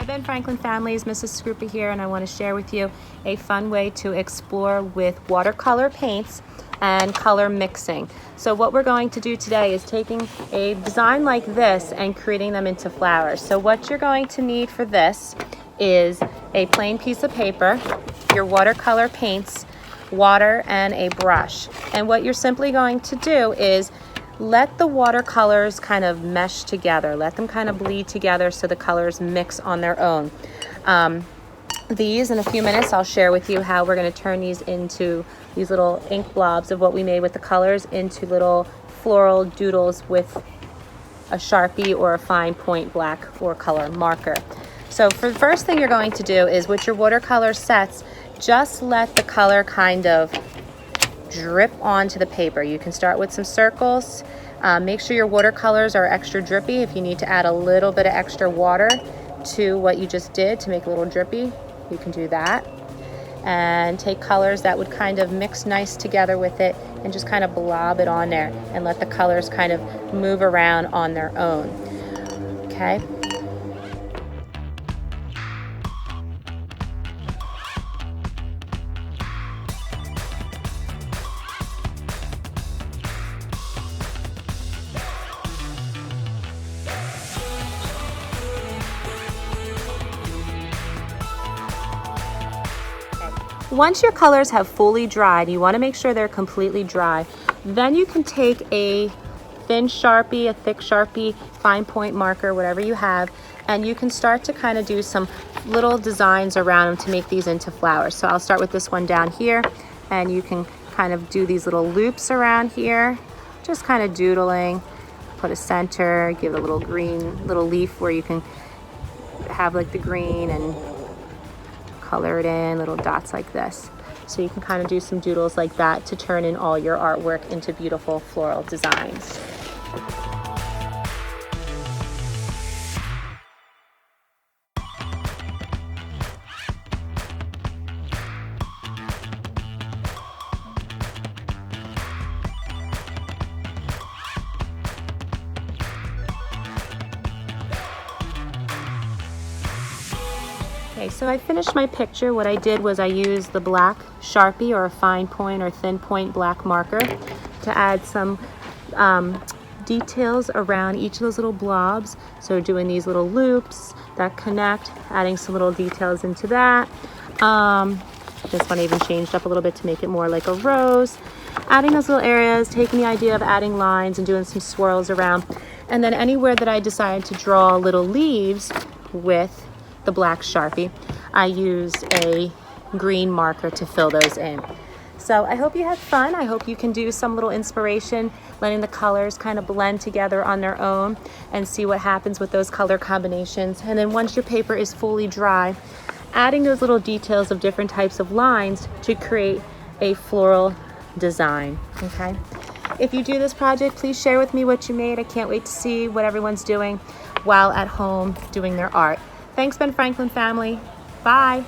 Hi Ben Franklin families, Mrs. Scrupa here, and I want to share with you a fun way to explore with watercolor paints and color mixing. So what we're going to do today is taking a design like this and creating them into flowers. So what you're going to need for this is a plain piece of paper, your watercolor paints, water, and a brush. And what you're simply going to do is let the watercolors kind of mesh together. Let them kind of bleed together so the colors mix on their own. These, in a few minutes, I'll share with you how we're going to turn these into these little ink blobs of what we made with the colors into little floral doodles with a Sharpie or a fine point black or color marker. So for the first thing you're going to do is with your watercolor sets, just let the color kind of drip onto the paper. You can start with some circles. Make sure your watercolors are extra drippy. If you need to add a little bit of extra water to what you just did to make it a little drippy, you can do that. And take colors that would kind of mix nice together with it and just kind of blob it on there and let the colors kind of move around on their own. Okay. Once your colors have fully dried, you want to make sure they're completely dry. Then you can take a thin Sharpie, a thick Sharpie, fine point marker, whatever you have, and you can start to kind of do some little designs around them to make these into flowers. So I'll start with this one down here, and you can kind of do these little loops around here, just kind of doodling. Put a center, give it a little green little leaf where you can have like the green and color it in little dots like this. So you can kind of do some doodles like that to turn in all your artwork into beautiful floral designs. Okay, so I finished my picture. What I did was I used the black Sharpie or a fine point or thin point black marker to add some details around each of those little blobs. So doing these little loops that connect, adding some little details into that. This one I even changed up a little bit to make it more like a rose. Adding those little areas, taking the idea of adding lines and doing some swirls around. And then anywhere that I decided to draw little leaves with the black Sharpie, I used a green marker to fill those in. So I hope you had fun. I hope you can do some little inspiration, letting the colors kind of blend together on their own and see what happens with those color combinations. And then once your paper is fully dry, adding those little details of different types of lines to create a floral design, okay? If you do this project, please share with me what you made. I can't wait to see what everyone's doing while at home doing their art. Thanks, Ben Franklin family. Bye.